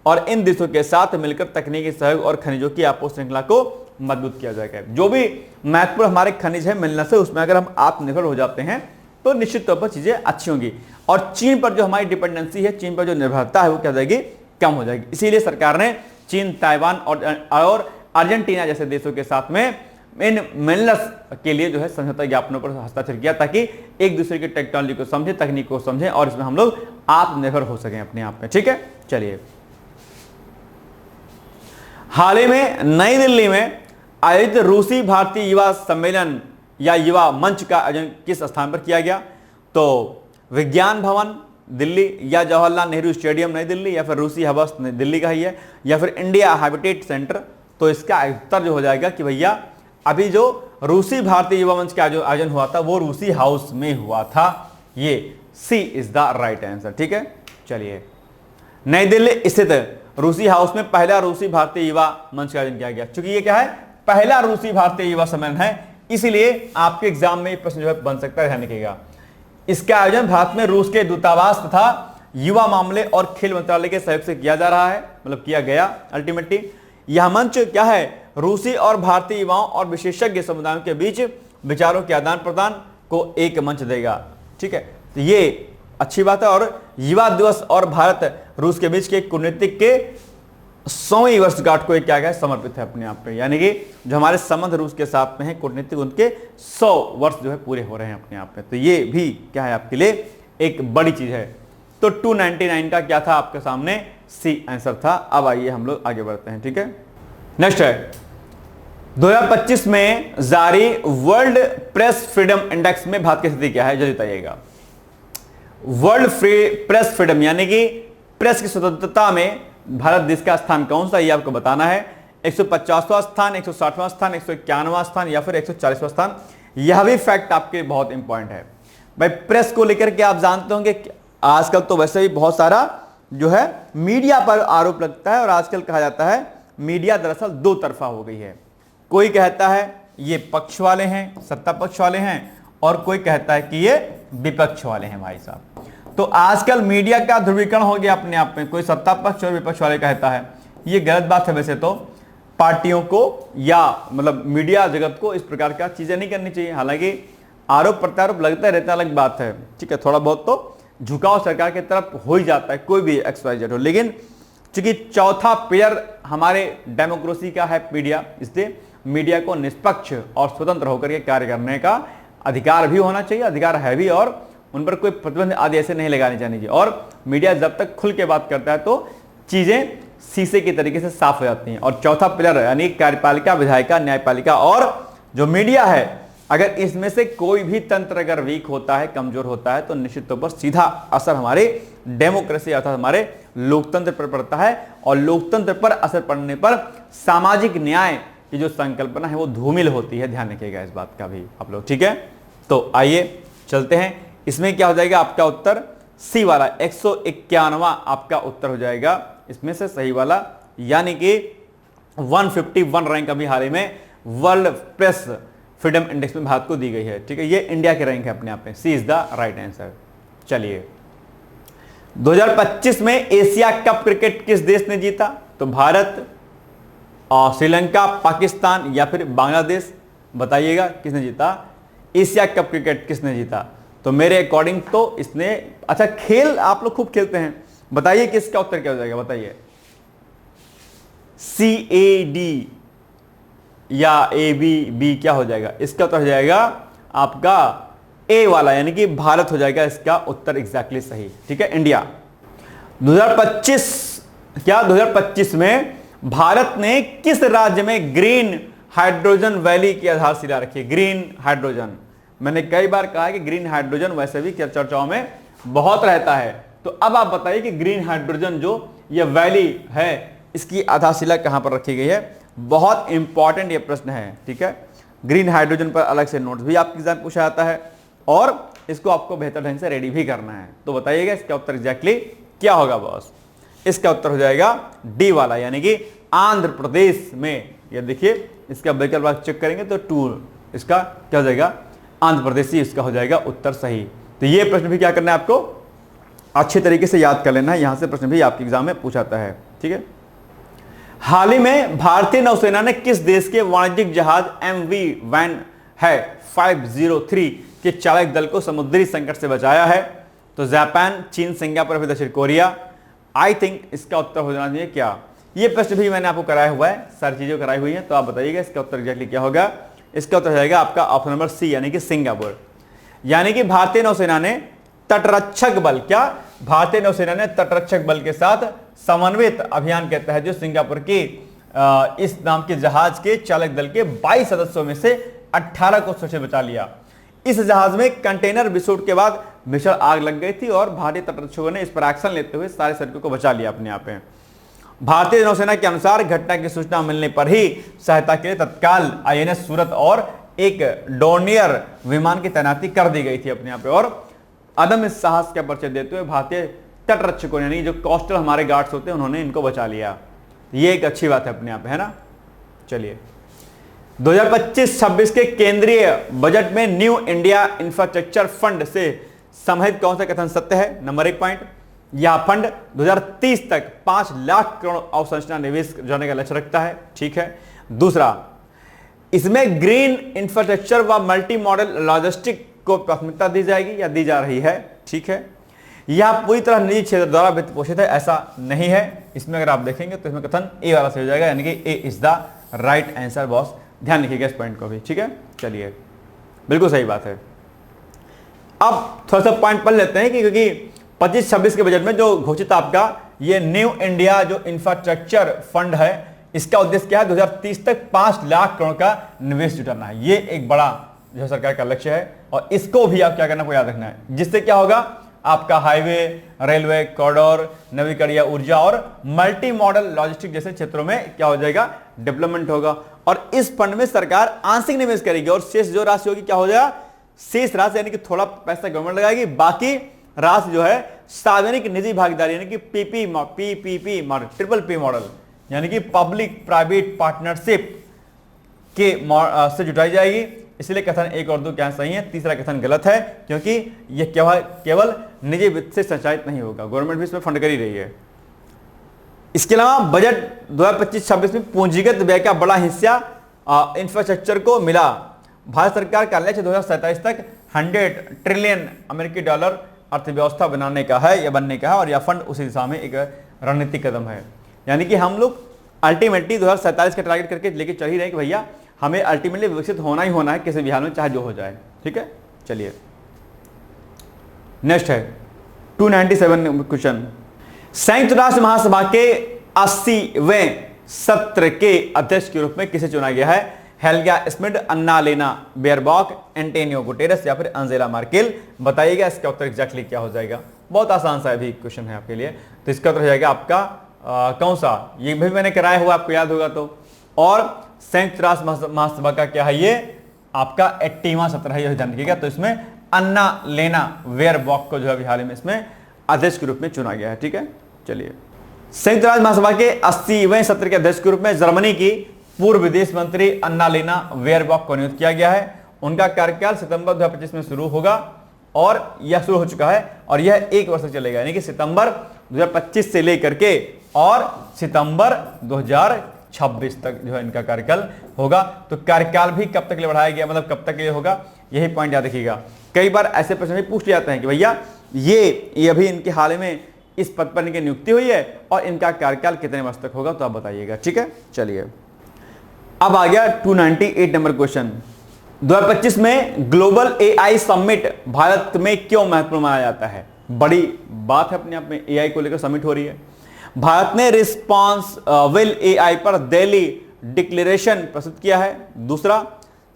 और इन देशों के साथ मिलकर तकनीकी सहयोग और खनिजों की आपूर्ति श्रृंखला को मजबूत किया जाएगा। जो भी महत्वपूर्ण हमारे खनिज है मिनरल्स है उसमें अगर हम आत्मनिर्भर हो जाते हैं तो निश्चित तौर पर चीजें अच्छी होंगी और चीन पर जो हमारी डिपेंडेंसी है, चीन पर जो निर्भरता है वो क्या हो जाएगी, कम हो जाएगी। इसीलिए सरकार ने चीन, ताइवान और अर्जेंटीना जैसे देशों के साथ में इन मिनरल्स के लिए जो है समझौता ज्ञापनों पर हस्ताक्षर किया ताकि एक दूसरे की टेक्नोलॉजी को समझे, तकनीक को समझें और इसमें हम लोग आत्मनिर्भर हो सकें अपने आप में। ठीक है, चलिए। हाल ही में नई दिल्ली में आयोजित रूसी भारतीय युवा सम्मेलन या युवा मंच का आयोजन किस स्थान पर किया गया? तो विज्ञान भवन दिल्ली या जवाहरलाल नेहरू स्टेडियम नई दिल्ली या फिर रूसी हवस दिल्ली का ही है या फिर इंडिया हैबिटेट सेंटर। तो इसका उत्तर जो हो जाएगा कि भैया अभी जो रूसी भारतीय युवा मंच का जो आयोजन हुआ था वो रूसी हाउस में हुआ था। ये सी इज द राइट आंसर। ठीक है, चलिए। नई दिल्ली स्थित रूसी हाउस में पहला रूसी भारतीय युवा मंच का आयोजन किया गया। चूंकि ये क्या है, पहला रूसी भारतीय युवा सम्मेलन है, इसीलिए आपके एग्जाम में प्रश्न जो है बन सकता है, ध्यान रखिएगा। इसका आयोजन भारत में रूस के दूतावास तथा युवा मामले और खेल मंत्रालय के सहयोग से किया जा रहा है, मतलब किया गया अल्टीमेटली। यह मंच क्या है, रूसी और भारतीय युवाओं और विशेषज्ञ समुदायों के बीच विचारों के आदान प्रदान को एक मंच देगा। ठीक है, तो ये अच्छी बात है। और युवा दिवस और भारत रूस के बीच के कूटनीतिक के 100वीं वर्षगांठ को क्या है, समर्पित है अपने आप पे। यानी कि जो हमारे संबंध रूस के साथ में है कूटनीतिक, उनके 100 वर्ष जो है पूरे हो रहे हैं अपने आप में। तो ये भी क्या है आपके लिए एक बड़ी चीज है। तो 299 का क्या था आपके सामने, सी आंसर था। अब आइए हम लोग आगे बढ़ते हैं। ठीक है, नेक्स्ट है 2025 में जारी वर्ल्ड प्रेस फ्रीडम इंडेक्स में भारत की स्थिति क्या है, जल्दी बताइएगा। वर्ल्ड प्रेस फ्रीडम यानी कि प्रेस की स्वतंत्रता में भारत देश का स्थान कौन सा, ये आपको बताना है। 150वां स्थान, 160वां स्थान, 151वां स्थान या फिर 140वां स्थान। यह भी फैक्ट आपके बहुत इंपॉर्टेंट है भाई। प्रेस को लेकर के आप जानते होंगे आजकल तो वैसे भी बहुत सारा जो है मीडिया पर आरोप लगता है और आजकल कहा जाता है मीडिया दरअसल दो तरफा हो गई है। कोई कहता है ये पक्ष वाले हैं, सत्ता पक्ष वाले हैं, और कोई कहता है कि ये विपक्ष वाले हैं भाई साहब। तो आजकल मीडिया का ध्रुवीकरण हो गया अपने आप में, कोई सत्ता पक्ष और विपक्ष वाले कहता है। ये गलत बात है। वैसे तो पार्टियों को या मतलब मीडिया जगत को इस प्रकार का चीजें नहीं करनी चाहिए। हालांकि आरोप प्रत्यारोप लगता रहता अलग बात है, ठीक है, थोड़ा बहुत तो झुकाव सरकार की तरफ हो ही जाता है, कोई भी XYZ हो। लेकिन चूंकि चौथा पिलर हमारे डेमोक्रेसी का है मीडिया, इसलिए मीडिया को निष्पक्ष और स्वतंत्र होकर के कार्य करने का अधिकार भी होना चाहिए, अधिकार है भी, और उन पर कोई प्रतिबंध आदि ऐसे नहीं लगाने चाहिए। और मीडिया जब तक खुल के बात करता है तो चीजें शीशे की तरीके से साफ हो जाती हैं। और चौथा पिलर यानी कार्यपालिका, विधायिका, न्यायपालिका और जो मीडिया है, अगर इसमें से कोई भी तंत्र अगर वीक होता है, कमजोर होता है, तो निश्चित तौर पर सीधा असर हमारे डेमोक्रेसी अर्थात हमारे लोकतंत्र पर पड़ता है। और लोकतंत्र पर असर पड़ने पर सामाजिक न्याय की जो संकल्पना है वो धूमिल होती है। ध्यान रखिएगा इस बात का भी आप लोग, ठीक है। तो आइए चलते हैं, इसमें क्या हो जाएगा आपका उत्तर, सी वाला 151वां आपका उत्तर हो जाएगा इसमें से सही वाला। यानी कि 151 रैंक अभी हाल ही में वर्ल्ड प्रेस फ्रीडम इंडेक्स में भारत को दी गई है, ठीक है। ये इंडिया के रैंक है अपने आप में, सी इज द राइट आंसर। चलिए 2025 में एशिया कप क्रिकेट किस देश ने जीता? तो भारत, श्रीलंका, पाकिस्तान या फिर बांग्लादेश। बताइएगा किसने जीता एशिया कप क्रिकेट, किसने जीता? तो मेरे अकॉर्डिंग तो इसने, अच्छा खेल आप लोग खूब खेलते हैं, बताइए किसका उत्तर क्या हो जाएगा, बताइए। CAD या AB क्या हो जाएगा? इसका उत्तर हो जाएगा आपका ए वाला, यानी कि भारत हो जाएगा इसका उत्तर एग्जैक्टली सही, ठीक है। इंडिया 2025 में भारत ने किस राज्य में ग्रीन हाइड्रोजन वैली की आधारशिला रखी? ग्रीन हाइड्रोजन, मैंने कई बार कहा है कि ग्रीन हाइड्रोजन वैसे भी चर्चाओं में बहुत रहता है। तो अब आप बताइए कि ग्रीन हाइड्रोजन जो ये वैली है, इसकी आधारशिला कहां पर रखी गई है? बहुत इंपॉर्टेंट ये प्रश्न है, ठीक है। ग्रीन हाइड्रोजन पर अलग से नोट्स भी आपके एग्जाम पूछा जाता है और इसको आपको बेहतर ढंग से रेडी भी करना है। तो बताइएगा इसका उत्तर एग्जैक्टली क्या होगा बॉस। इसका उत्तर हो जाएगा डी वाला, यानी कि आंध्र प्रदेश में। ये देखिए इसका विकल्प आप चेक करेंगे तो टू, इसका क्या हो जाएगा, आंध्र प्रदेश ही इसका हो जाएगा उत्तर सही। तो ये प्रश्न भी क्या करना है आपको अच्छे तरीके से याद कर लेना है, यहां से प्रश्न भी आपके एग्जाम में पूछाता है। ठीक है, हाल ही में भारतीय नौसेना ने किस देश के वाणिज्यिक जहाज MV वैन है 503 के चालक दल को समुद्री संकट से बचाया है? तो जापान, चीन, सिंगापुर फिर दक्षिण कोरिया। आई थिंक इसका उत्तर हो जाना चाहिए क्या, ये प्रश्न भी मैंने आपको कराया हुआ है, सारी चीजें कराई हुई हैं, तो आप बताइएगा इसका उत्तर एग्जैक्टली क्या होगा। इसका उत्तर हो जाएगा आपका ऑप्शन नंबर सी, यानी कि सिंगापुर। यानी कि भारतीय नौसेना ने तटरक्षक बल, क्या भारतीय नौसेना ने तटरक्षक बल के साथ समन्वित अभियान के तहत जो सिंगापुर के इस नाम के जहाज के चालक दल के 22 सदस्यों में से 18 को सुरक्षित बचा लिया। इस जहाज में कंटेनर विस्फोट के बाद भीषण आग लग गई थी और भारतीय तटरक्षकों ने इस पर एक्शन लेते हुए सारे सैनिकों को बचा लिया अपने आप में। भारतीय नौसेना के अनुसार घटना की सूचना मिलने पर ही सहायता के लिए तत्काल INS सूरत और एक डोर्नियर विमान की तैनाती कर दी गई थी अपने यहाँ पे, और अदम्य साहस का परिचय देते हुए भारतीय तटरक्षकों यानी जो कोस्टल हमारे गार्ड्स होते हैं उन्होंने इनको बचा लिया। ये एक अच्छी बात है अपने आप, है ना। चलिए 2025-26 के केंद्रीय बजट में न्यू इंडिया इंफ्रास्ट्रक्चर फंड से समाहित कौन सा कथन सत्य है? नंबर 1 पॉइंट, यह फंड 2030 तक 5 लाख करोड़ अवसंरचना निवेश करने का लक्ष्य रखता है। ठीक है। दूसरा, इसमें ग्रीन इंफ्रास्ट्रक्चर व मल्टी मॉडल लॉजिस्टिक को प्राथमिकता दी जाएगी या दी जा रही है? ठीक है। यह पूरी तरह निजी क्षेत्र द्वारा वित्त पोषित है, ऐसा नहीं है। इसमें अगर आप देखेंगे तो इसमें कथन ए वाला सही हो जाएगा, यानी कि A is the right answer boss. ध्यान रखिएगा इस पॉइंट को भी। ठीक है, चलिए बिल्कुल सही बात है। अब थोड़ा सा पॉइंट पढ़ लेते हैं कि क्योंकि 25-26 के बजट में जो घोषित आपका ये न्यू इंडिया जो इंफ्रास्ट्रक्चर फंड है, इसका उद्देश्य क्या है? 2030 तक 5 लाख करोड़ का निवेश जुटाना है। ये एक बड़ा जो सरकार का लक्ष्य है और इसको भी आप क्या करना, आपको याद रखना है, जिससे क्या होगा आपका हाईवे, रेलवे कॉरिडोर, नवीकरणीय ऊर्जा और मल्टी मॉडल लॉजिस्टिक जैसे क्षेत्रों में क्या हो जाएगा, डेवलपमेंट होगा। और इस फंड में सरकार आंशिक निवेश करेगी और शेष जो राशि होगी क्या हो जाएगा, शेष राशि यानी कि थोड़ा पैसा गवर्नमेंट लगाएगी, बाकी राशि जो है सार्वजनिक निजी भागीदारी यानी कि PPP model, triple P model यानी कि पब्लिक प्राइवेट पार्टनरशिप के से जुटाई जाएगी। इसलिए कथन 1 और 2 क्या सही है, तीसरा कथन गलत है, क्योंकि यह केवल निजी वित्त से संचालित नहीं होगा, गवर्नमेंट भी इसमें फंड कर ही रही है। इसके अलावा बजट 2025-26 में पूंजीगत व्यय का बड़ा हिस्सा इंफ्रास्ट्रक्चर को मिला। भारत सरकार का लक्ष्य 2027 तक 100 ट्रिलियन अमेरिकी डॉलर अर्थव्यवस्था बनाने का है या बनने का है, और यह फंड उसी दिशा में एक रणनीतिक कदम है। यानी कि हम लोग अल्टीमेटली 2047 का टारगेट करके लेके चल ही रहे कि भैया हमें अल्टीमेटली विकसित होना ही होना है किसी भी हाल में, चाहे जो हो जाए। ठीक है, चलिए नेक्स्ट है 297 क्वेश्चन। संयुक्त राष्ट्र महासभा के 80वें सत्र के अध्यक्ष के रूप में किसे चुना गया है? हेल्गा स्मिड, अन्ना-लेना बेयरबॉक, एंटोनियो गुटेरेस या फिर अंजेला मार्केल। बताइएगा इसका उत्तर एग्जैक्टली क्या हो जाएगा। बहुत आसान सा भी क्वेश्चन है आपके लिए। तो इसका उत्तर हो जाएगा आपका कौन सा, ये भी मैंने कराया हुआ, आपको याद होगा तो। और संयुक्त राष्ट्र महासभा का क्या है, ये आपका 80वां सत्र है, यह ध्यान रखिएगा। तो इसमें अन्ना-लेना बेयरबॉक को जो है हाल ही में इसमें अध्यक्ष के रूप में चुना गया है। ठीक है, चलिए संयुक्त राष्ट्र महासभा के 80वें सत्र के अध्यक्ष के रूप में जर्मनी की पूर्व विदेश मंत्री अन्ना-लेना बेयरबॉक को नियुक्त किया गया है। उनका कार्यकाल सितंबर 2025 में शुरू होगा और यह शुरू हो चुका है और यह 1 वर्ष तक चलेगा, यानी कि सितंबर 2025 से लेकर के और सितंबर 2026 तक जो है इनका कार्यकाल होगा। तो कार्यकाल भी कब तक ले बढ़ाया गया, मतलब कब तक ये होगा, यही पॉइंट याद रखिएगा। कई बार ऐसे प्रश्न भी पूछ जाते हैं कि भैया ये अभी इनके हाल में इस पद पर इनकी नियुक्ति हुई है और इनका कार्यकाल कितने वर्ष तक होगा, तो आप बताइएगा। ठीक है, चलिए अब आ गया 298 नंबर क्वेश्चन। 2025 में ग्लोबल AI समिट भारत में क्यों महत्वपूर्ण माना जाता है? बड़ी बात है अपने आप में, AI को लेकर समिट हो रही है। भारत ने रिस्पॉन्सिबल AI पर दिल्ली डिक्लेरेशन प्रस्तुत किया है। दूसरा,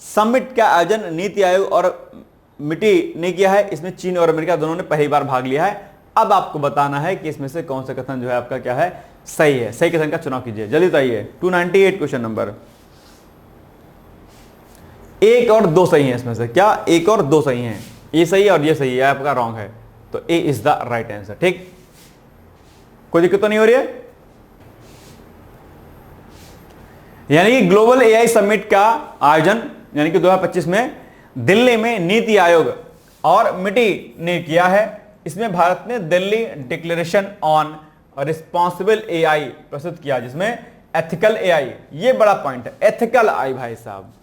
समिट का आयोजन नीति आयोग और मिटी ने किया है। इसमें चीन और अमेरिका दोनों ने पहली बार भाग लिया है। अब आपको बताना है कि इसमें से कौन सा कथन जो है आपका क्या है, सही है। सही कथन का चुनाव कीजिए, जल्दी बताइए। 298 क्वेश्चन नंबर। एक और दो सही है इसमें से, क्या एक और दो सही हैं, ये सही है और ये सही है, आपका रॉन्ग है, तो A is the right answer. ठीक, कोई दिक्कत तो नहीं हो रही है? यानी कि ग्लोबल एआई समिट का आयोजन यानी कि 2025 में दिल्ली में नीति आयोग और मिटी ने किया है। इसमें भारत ने Delhi declaration on responsible AI प्रस्तुत किया, जिसमें एथिकल एआई, ये बड़ा पॉइंट है, एथिकल आई भाई साहब।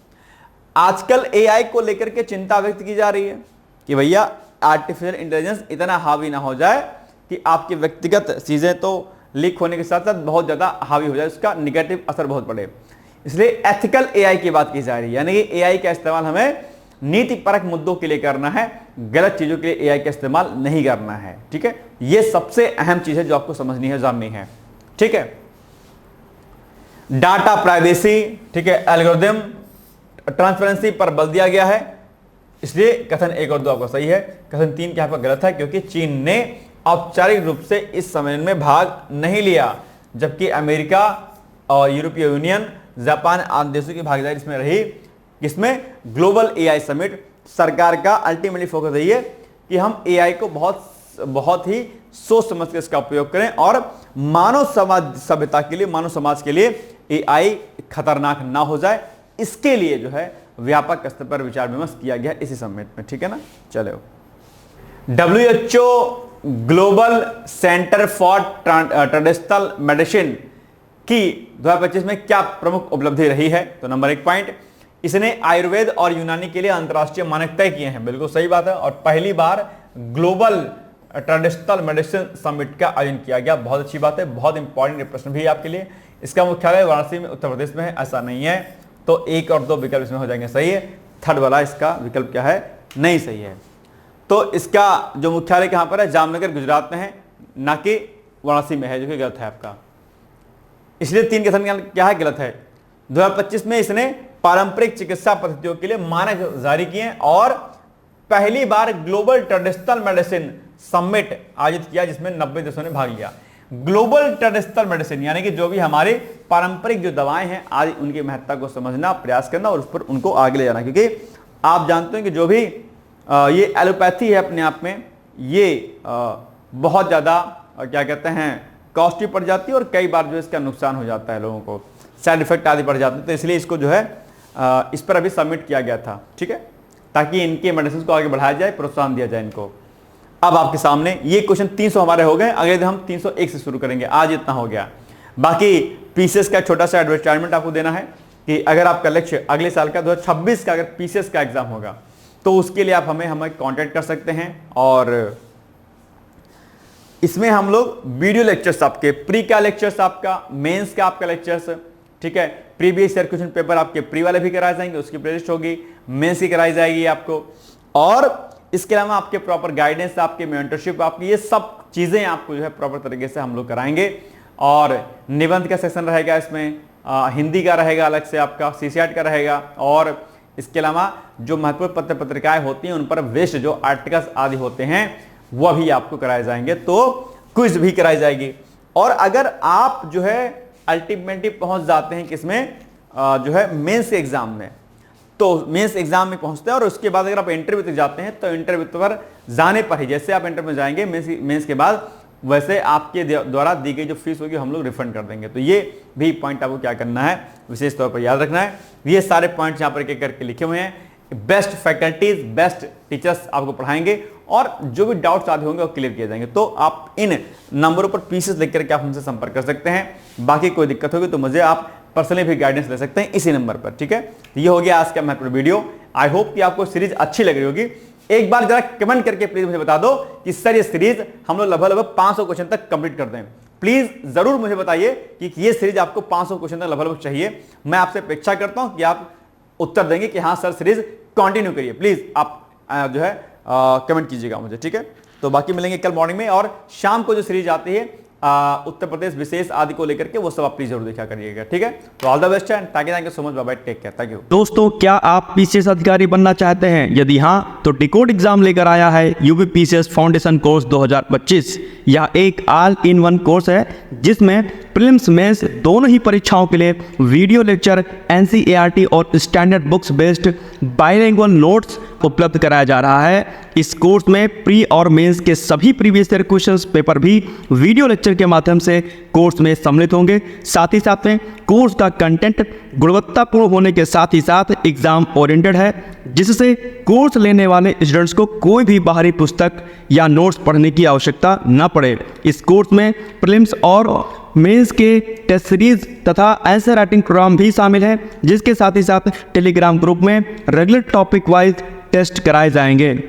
आजकल एआई को लेकर के चिंता व्यक्त की जा रही है कि भैया आर्टिफिशियल इंटेलिजेंस इतना हावी ना हो जाए कि आपकी व्यक्तिगत चीजें तो लीक होने के साथ साथ बहुत ज्यादा हावी हो जाए, उसका निगेटिव असर बहुत पड़े। इसलिए एथिकल एआई की बात की जा रही है, यानी कि एआई का इस्तेमाल हमें नीति परक मुद्दों के लिए करना है, गलत चीजों के लिए एआई का इस्तेमाल नहीं करना है। ठीक है, यह सबसे अहम चीज है जो आपको समझनी है, जाननी है। ठीक है, डाटा प्राइवेसी, ठीक है, एल्गोरिथम ट्रांसपेरेंसी पर बल दिया गया है, इसलिए कथन 1 और 2 आपका सही है। कथन 3 क्या पर गलत है, क्योंकि चीन ने औपचारिक रूप से इस सम्मेलन में भाग नहीं लिया, जबकि अमेरिका और यूरोपीय यूनियन, जापान आदि देशों की भागीदारी इसमें रही। इसमें ग्लोबल एआई समिट सरकार का अल्टीमेटली फोकस यही है कि हम एआई को बहुत ही सोच समझ के इसका उपयोग करें और मानव समाज सभ्यता के लिए, मानव समाज के लिए एआई खतरनाक ना हो जाए, इसके लिए जो है व्यापक स्तर पर विचार विमर्श किया गया इसी समिट में। ठीक है ना, चलो। WHO global centre for traditional medicine की 2025 में क्या प्रमुख उपलब्धि रही है? तो नंबर 1 पॉइंट, इसने आयुर्वेद और यूनानी के लिए अंतर्राष्ट्रीय मानक तय किए हैं। बिल्कुल सही बात है, और पहली बार ग्लोबल ट्रेडिशनल मेडिसिन समिट का आयोजन किया गया, बहुत अच्छी बात है, बहुत इंपॉर्टेंट प्रश्न भी है आपके लिए। इसका मुख्यालय वाराणसी में उत्तर प्रदेश में है, ऐसा नहीं है, तो 1 और 2 विकल्प इसमें हो जाएंगे सही है। थर्ड वाला इसका विकल्प क्या है, नहीं सही है। तो इसका जो मुख्यालय कहां पर है, जामनगर गुजरात में है, ना कि वाराणसी में है, जो कि गलत है आपका। इसलिए 3 कथन क्या है, गलत है। 2025 में इसने पारंपरिक चिकित्सा पद्धतियों के लिए मानक जारी किए और पहली बार ग्लोबल ट्रेडिशनल मेडिसिन समिट आयोजित किया, जिसमें 90 देशों ने भाग लिया। ग्लोबल ट्रेडिशनल मेडिसिन यानी कि जो भी हमारे पारंपरिक जो दवाएं हैं आदि, उनकी महत्ता को समझना, प्रयास करना और उस पर उनको आगे ले जाना, क्योंकि आप जानते हैं कि जो भी ये एलोपैथी है अपने आप में, ये बहुत ज़्यादा क्या कहते हैं, कॉस्टली पड़ जाती है और कई बार जो इसका नुकसान हो जाता है, लोगों को साइड इफेक्ट आदि पड़ जाते हैं। तो इसलिए इसको जो है इस पर अभी सबमिट किया गया था। ठीक है, ताकि इनके मेडिसिन को आगे बढ़ाया जाए, प्रोत्साहन दिया जाए इनको। अब आपके सामने ये क्वेश्चन 300 हमारे हो गए, अगले दिन हम 301 से शुरू करेंगे। आज इतना हो गया। बाकी पीसीएस का छोटा सा एडवर्टाइजमेंट आपको देना है कि अगर आपका लक्ष्य अगले साल का 2026 का अगर पीसीएस का एग्जाम होगा, तो उसके लिए आप हमें कांटेक्ट कर सकते हैं। और इसमें हम लोग वीडियो लेक्चर्स आपके, प्री का लेक्चर्स आपका, मेंस का आपका लेक्चर्स, ठीक है, प्रीवियस ईयर क्वेश्चन पेपर आपके प्री वाले भी कराए जाएंगे, उसकी प्लेलिस्ट होगी, मेंस की कराई जाएगी आपको, और इसके अलावा आपके प्रॉपर गाइडेंस, आपके मेंटरशिप, आपकी ये सब चीजें आपको जो है प्रॉपर तरीके से हम लोग कराएंगे। और निबंध का सेक्शन रहेगा इसमें, हिंदी का रहेगा अलग से आपका, सीसीआरटी का रहेगा, और इसके अलावा जो महत्वपूर्ण पत्र पत्रिकाएं होती हैं उन पर बेस्ड जो आर्टिकल्स आदि होते हैं वह भी आपको कराए जाएंगे। तो क्विज भी कराई जाएगी। और अगर आप जो है अल्टीमेटली पहुंच जाते हैं किसमें, जो है मेंस एग्जाम में, तो मेंस एग्जाम में पहुंचते हैं और उसके बाद अगर आप इंटरव्यू तक जाते हैं, तो इंटरव्यू पर जाने पर ही, जैसे आप इंटरव्यू में जाएंगे मेंस के बाद, वैसे आपके द्वारा दी गई जो फीस होगी हम लोग रिफंड कर देंगे। तो ये भी पॉइंट आपको क्या करना है, विशेष तौर पर याद रखना है। ये सारे पॉइंट्स यहाँ पर एक एक करके लिखे हुए हैं। बेस्ट फैकल्टीज, बेस्ट टीचर्स आपको पढ़ाएंगे और जो भी डाउट्स आदि होंगे वो क्लियर किए जाएंगे। तो आप इन नंबरों पर पीसेस लिख करके आप हमसे संपर्क कर सकते हैं। बाकी कोई दिक्कत होगी तो मुझे आप पर्सनली भी गाइडेंस ले सकते हैं इसी नंबर पर। ठीक है, ये हो गया आज का महत्वपूर्ण वीडियो। आई होप कि आपको सीरीज अच्छी लग रही होगी। एक बार जरा कमेंट करके प्लीज मुझे बता दो कि सर ये सीरीज हम लोग लगभग 500 क्वेश्चन तक कंप्लीट कर दें। प्लीज जरूर मुझे बताइए कि ये सीरीज आपको 500 क्वेश्चन तक लगभग चाहिए। मैं आपसे अपेक्षा करता हूं कि आप उत्तर देंगे कि हाँ सर सीरीज कंटिन्यू करिए। प्लीज आप जो है कमेंट कीजिएगा मुझे। ठीक है, तो बाकी मिलेंगे कल मॉर्निंग में, और शाम को जो सीरीज आती है उत्तर प्रदेश विशेष आदि को लेकर के, वो सब आप प्लीज जरूर देखा करिएगा। ठीक है, तो ऑल द बेस्ट है। Thank you so much, bye bye, take care, thank you. दोस्तों, क्या आप पीसीएस अधिकारी बनना चाहते हैं? यदि हाँ, तो डिकोड एग्जाम लेकर आया है यूपी पीसीएस फाउंडेशन कोर्स 2025। यह एक ऑल इन वन कोर्स है जिसमें प्रीलिम्स मेंस दोनों ही परीक्षाओं के लिए वीडियो लेक्चर, एनसीईआरटी और standard books based bilingual notes उपलब्ध कराया जा रहा है। इस कोर्स में प्री और मेंस के सभी प्रीवियस ईयर क्वेश्चंस पेपर भी वीडियो लेक्चर के माध्यम से कोर्स में सम्मिलित होंगे। साथ ही साथ में कोर्स का कंटेंट गुणवत्तापूर्ण होने के साथ ही साथ एग्जाम ओरिएंटेड है, जिससे कोर्स लेने वाले स्टूडेंट्स को कोई भी बाहरी पुस्तक या नोट्स पढ़ने की आवश्यकता न पड़े। इस कोर्स में प्रीलिम्स और मेंस के टेस्ट सीरीज तथा आंसर राइटिंग प्रोग्राम भी शामिल है, जिसके साथ ही साथ टेलीग्राम ग्रुप में रेगुलर टॉपिक वाइज टेस्ट कराए जाएंगे।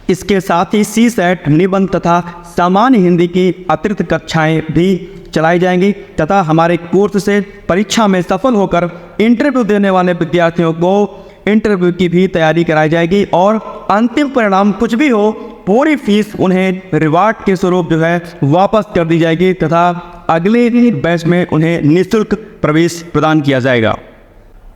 इसके साथ ही सीसेट, निबंध तथा सामान्य हिंदी की अतिरिक्त कक्षाएं भी चलाई जाएंगी तथा हमारे कोर्स से परीक्षा में सफल होकर इंटरव्यू देने वाले विद्यार्थियों को इंटरव्यू की भी तैयारी कराई जाएगी और अंतिम परिणाम कुछ भी हो, पूरी फीस उन्हें रिवार्ड के स्वरूप जो है वापस कर दी जाएगी तथा अगले बैच में उन्हें निःशुल्क प्रवेश प्रदान किया जाएगा।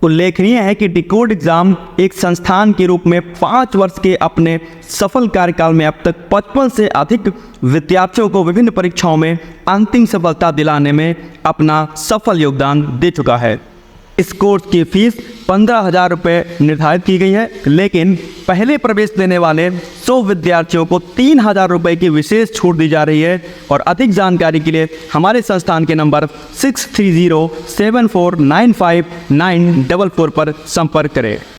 उल्लेखनीय है कि डिकोड एग्जाम एक संस्थान के रूप में 5 वर्ष के अपने सफल कार्यकाल में अब तक 55 से अधिक विद्यार्थियों को विभिन्न परीक्षाओं में अंतिम सफलता दिलाने में अपना सफल योगदान दे चुका है। इस कोर्स की फीस 15,000 रुपये निर्धारित की गई है, लेकिन पहले प्रवेश देने वाले 100 विद्यार्थियों को 3,000 रुपये की विशेष छूट दी जा रही है। और अधिक जानकारी के लिए हमारे संस्थान के नंबर 6307495944 पर संपर्क करें।